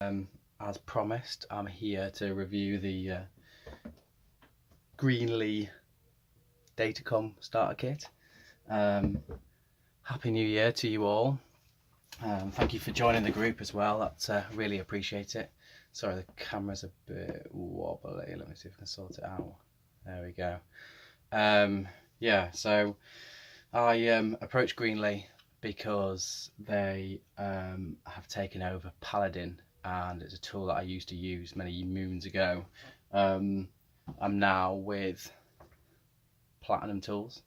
As promised, I'm here to review the Greenlee Datacom starter kit. Happy New Year to you all. Thank you for joining the group as well. That's really appreciate it. Sorry, the camera's a bit wobbly. Let me see if I can sort it out. There we go. Yeah, so I approached Greenlee because they have taken over Paladin, and it's a tool that I used to use many moons ago. I'm now with Platinum Tools,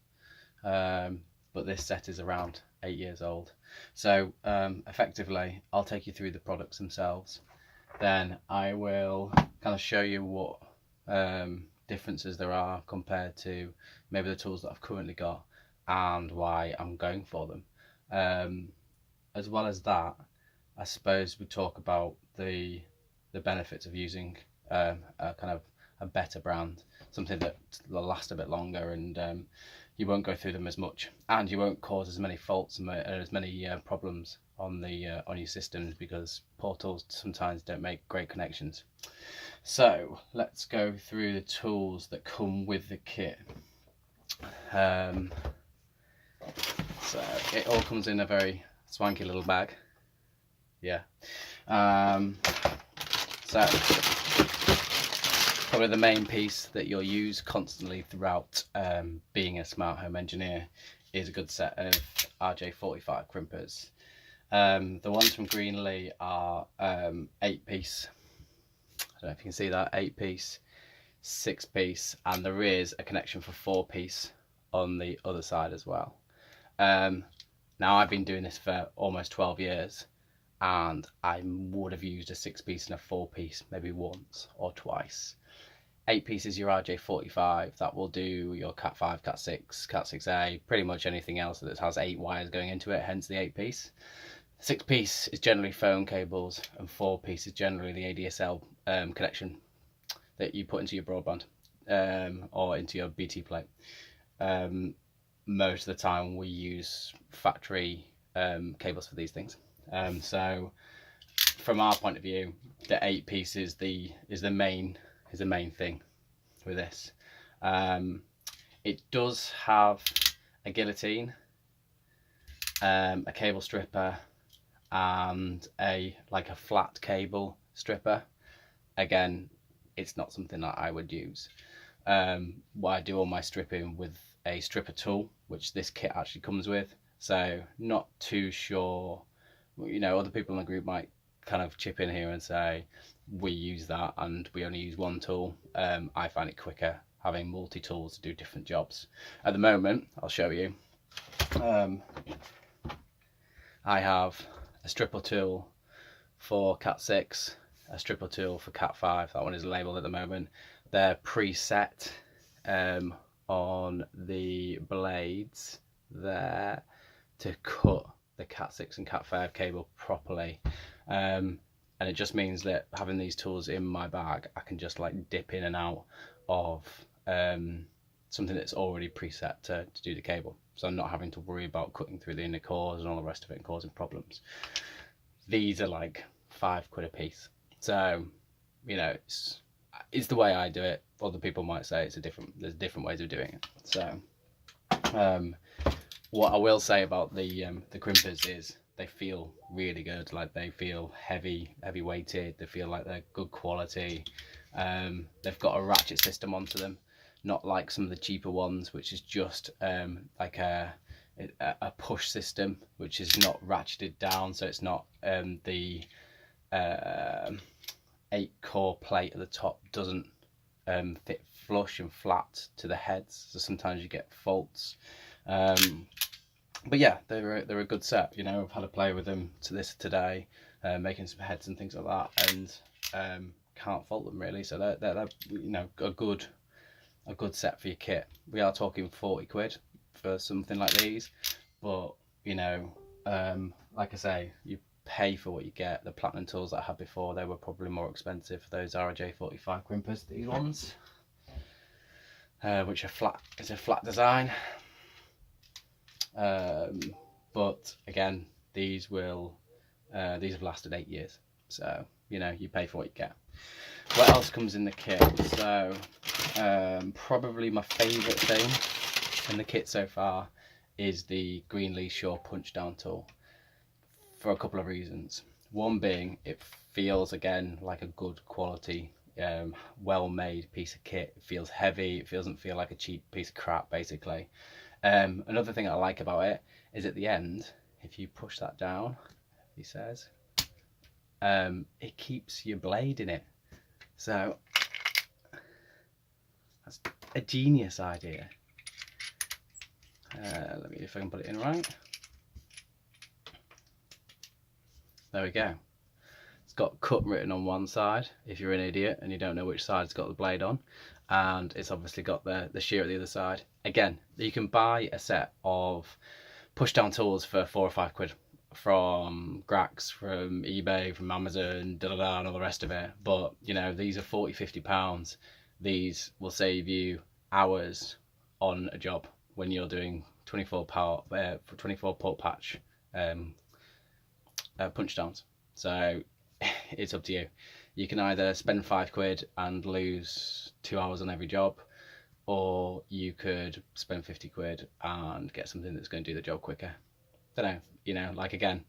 but this set is around 8 years old. So effectively, I'll take you through the products themselves. Then I will kind of show you what differences there are compared to maybe the tools that I've currently got and why I'm going for them. As well as that, I suppose we talk about the benefits of using a kind of a better brand, something that will last a bit longer, and you won't go through them as much, and you won't cause as many faults and as many problems on the on your systems, because poor tools sometimes don't make great connections. So let's go through the tools that come with the kit. So it all comes in a very swanky little bag. Yeah. So probably the main piece that you'll use constantly throughout being a smart home engineer is a good set of RJ45 crimpers. The ones from Greenlee are 8-piece. I don't know if you can see that, 8-piece, 6-piece, and there is a connection for 4-piece on the other side as well. Now I've been doing this for almost 12 years, and I would have used a 6-piece and a 4-piece maybe once or twice. 8-piece is your RJ45, that will do your Cat 5, Cat 6, Cat 6A, pretty much anything else that has 8 wires going into it, hence the 8-piece. 6-piece is generally phone cables, and 4-piece is generally the ADSL connection that you put into your broadband or into your BT plate. Most of the time we use factory cables for these things. So from our point of view, the 8-piece is the main thing with this. It does have a guillotine, a cable stripper, and a flat cable stripper. Again, it's not something that I would use. I do all my stripping with a stripper tool, which this kit actually comes with, so not too sure. You know, other people in the group might kind of chip in here and say we use that and we only use one tool. I find it quicker having multi-tools to do different jobs. At the moment, I'll show you, I have a stripper tool for Cat 6, a stripper tool for Cat 5. That one is labelled at the moment. They're preset on the blades there to cut the Cat 6 and Cat 5 cable properly, and it just means that having these tools in my bag, I can just like dip in and out of something that's already preset to do the cable, so I'm not having to worry about cutting through the inner cores and all the rest of it and causing problems. These are like £5 a piece, so you know, it's the way I do it. Other people might say there's different ways of doing it. So what I will say about the crimpers is they feel really good. Like, they feel heavy weighted, they feel like they're good quality. They've got a ratchet system onto them, not like some of the cheaper ones, which is just like a push system, which is not ratcheted down, so it's not the 8-core plate at the top doesn't fit flush and flat to the heads, so sometimes you get faults. But yeah, they're a good set. You know, I've had a play with them today, making some heads and things like that, and can't fault them really. So they're you know, a good set for your kit. We are talking £40 for something like these, but you know, like I say, you pay for what you get. The Platinum tools that I had before, they were probably more expensive for those RJ45 crimpers. These ones, which are flat, it's a flat design. But again, these have lasted 8 years, so you know, you pay for what you get. What else comes in the kit? So probably my favourite thing in the kit so far is the Greenlee Shore punch down tool, for a couple of reasons. One being, it feels again like a good quality, well made piece of kit. It feels heavy, it doesn't feel like a cheap piece of crap basically. Another thing I like about it is at the end, if you push that down, he says, it keeps your blade in it. So that's a genius idea. Let me see if I can put it in right. There we go. It's got cut written on one side if you're an idiot and you don't know which side it's got the blade on, and it's obviously got the shear at the other side. Again, you can buy a set of push down tools for £4 or £5 from Grax, from eBay, from Amazon, and all the rest of it, but you know, these are £40–50. These will save you hours on a job when you're doing 24 port patch punch downs. So it's up to you. You can either spend £5 and lose 2 hours on every job, or you could spend £50 and get something that's going to do the job quicker. Don't know, you know, like again,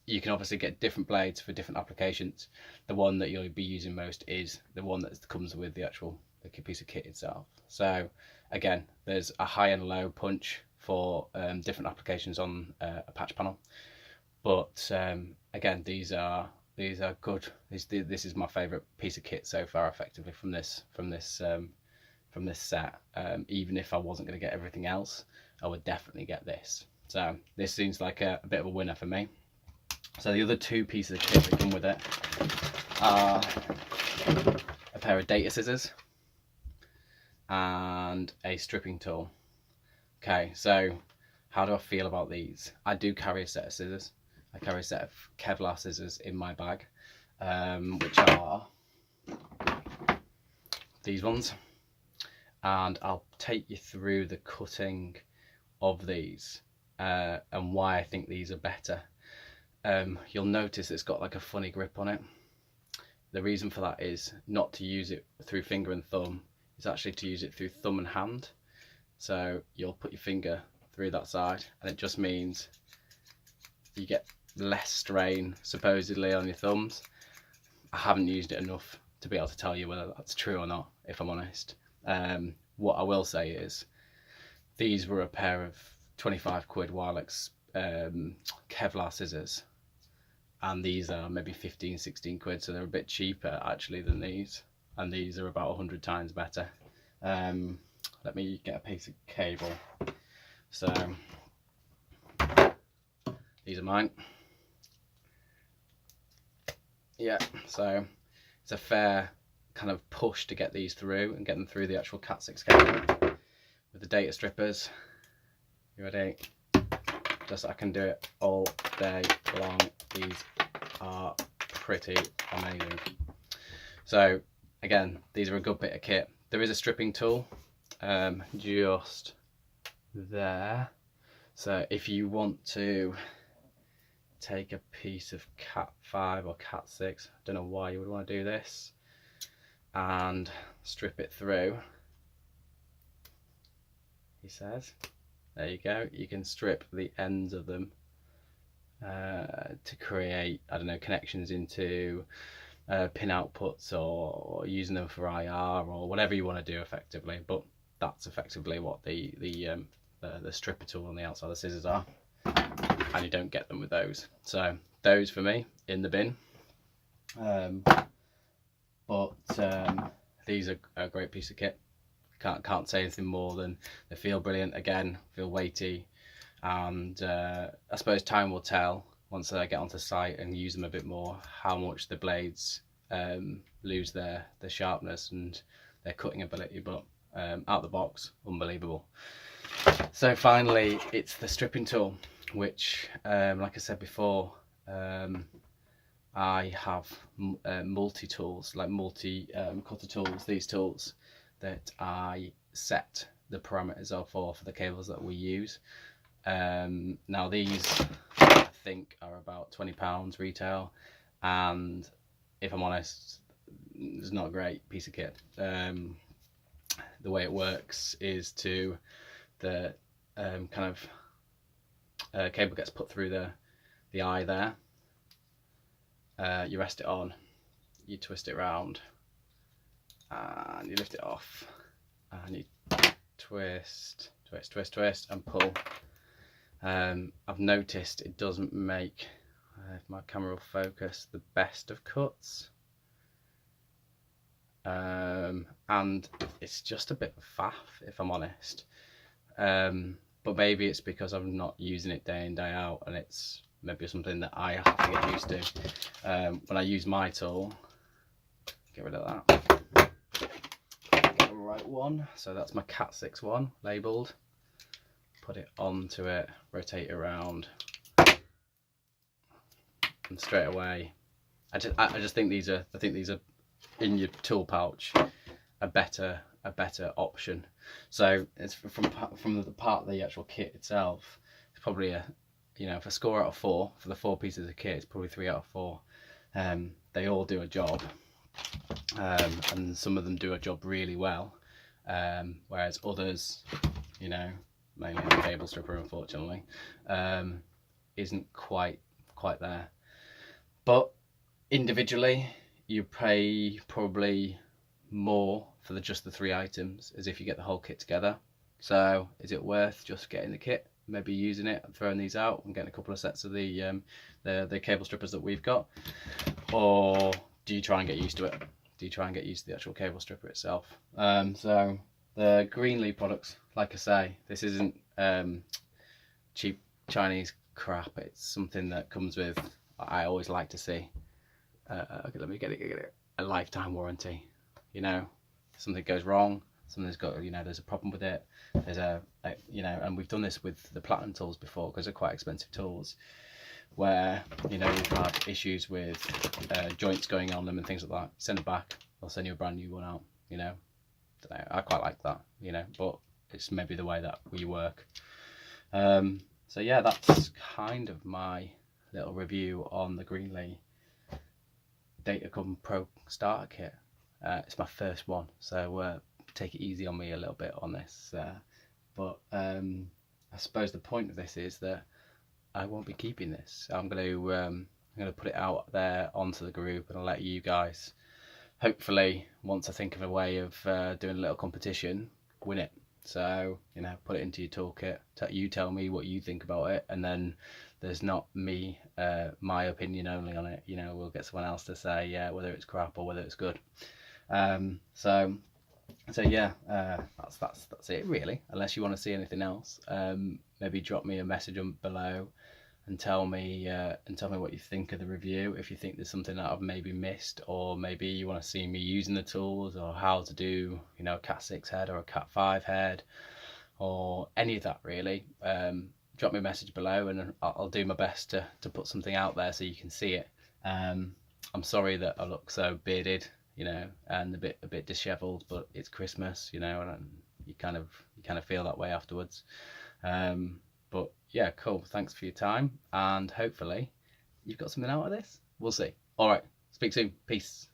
you can obviously get different blades for different applications. The one that you'll be using most is the one that comes with the actual piece of kit itself. So again, there's a high and low punch for different applications on a patch panel. But again, these are good. This is my favourite piece of kit so far, effectively from this set. Even if I wasn't going to get everything else, I would definitely get this. So this seems like a bit of a winner for me. So the other two pieces of kit that come with it are a pair of data scissors and a stripping tool. Okay, so how do I feel about these? I do carry a set of scissors. I carry a set of Kevlar scissors in my bag, which are these ones, and I'll take you through the cutting of these and why I think these are better. You'll notice it's got like a funny grip on it. The reason for that is not to use it through finger and thumb, it's actually to use it through thumb and hand. So you'll put your finger through that side, and it just means you get less strain supposedly on your thumbs. I haven't used it enough to be able to tell you whether that's true or not, if I'm honest. What I will say is these were a pair of £25 Wilex Kevlar scissors, and these are maybe 15–16 quid, so they're a bit cheaper actually than these, and these are about 100 times better. Let me get a piece of cable. So these are mine. Yeah, so it's a fair kind of push to get these through and get them through the actual Cat 6 cable with the data strippers. You ready? Just I can do it all day long. These are pretty amazing. So again, these are a good bit of kit. There is a stripping tool just there. So if you want to take a piece of Cat 5 or Cat 6, I don't know why you would want to do this, and strip it through, he says. There you go, you can strip the ends of them to create, I don't know, connections into pin outputs, or using them for IR or whatever you want to do effectively. But that's effectively what the stripper tool on the outside of the scissors are, and you don't get them with those. So those for me in the bin. But these are a great piece of kit. Can't say anything more than they feel brilliant. Again, feel weighty, and I suppose time will tell once I get onto site and use them a bit more how much the blades lose their sharpness and their cutting ability. But out the box, unbelievable. So finally, it's the stripping tool, which like I said before, I have multi-tools, like multi-cutter tools, these tools that I set the parameters of for the cables that we use. Now these I think are about £20 retail, and if I'm honest, it's not a great piece of kit. The way it works is the kind of cable gets put through the eye there. You rest it on, you twist it around, and you lift it off, and you twist, and pull. I've noticed it doesn't make, if my camera will focus, the best of cuts. And it's just a bit of faff, if I'm honest. But maybe it's because I'm not using it day in, day out, and it's maybe something that I have to get used to. When I use my tool, get rid of that. Get the right one. So that's my Cat 6 one, labelled. Put it onto it, rotate it around, and straight away, I just think these are, in your tool pouch, a better option. So it's from the part of the actual kit itself, it's probably a, you know, if I score out of 4 for the 4 pieces of kit, it's probably 3 out of 4. They all do a job, and some of them do a job really well, whereas others, you know, mainly the cable stripper, unfortunately, isn't quite there. But individually, you pay probably more for just the 3 items as if you get the whole kit together. So is it worth just getting the kit, maybe using it and throwing these out and getting a couple of sets of the cable strippers that we've got, or do you try and get used to it? Do you try and get used to the actual cable stripper itself? So the Greenlee products, like I say, this isn't cheap Chinese crap. It's something that comes with, I always like to see, okay, let me get it, a lifetime warranty. You know, something goes wrong, something's got, you know, there's a problem with it, there's a you know, and we've done this with the Platinum tools before, because they're quite expensive tools, where, you know, we've had issues with joints going on them and things like that. Send it back, I'll send you a brand new one out, you know. I quite like that, you know, but it's maybe the way that we work. So yeah, that's kind of my little review on the Greenlee Datacom Pro starter kit. It's my first one, so take it easy on me a little bit on this, but I suppose the point of this is that I won't be keeping this. I'm going to put it out there onto the group, and I'll let you guys, hopefully, once I think of a way of doing a little competition, win it. So, you know, put it into your toolkit, you tell me what you think about it, and then there's not me, my opinion only on it. You know, we'll get someone else to say, yeah, whether it's crap or whether it's good. So yeah, that's it really, unless you want to see anything else. Maybe drop me a message below and tell me what you think of the review, if you think there's something that I've maybe missed, or maybe you want to see me using the tools, or how to do, you know, a Cat 6 head or a Cat 5 head, or any of that really. Drop me a message below, and I'll do my best to put something out there so you can see it. I'm sorry that I look so bearded, you know, and a bit dishevelled, but it's Christmas, you know, and you kind of feel that way afterwards. But yeah, cool. Thanks for your time, and hopefully you've got something out of this. We'll see. All right, speak soon. Peace.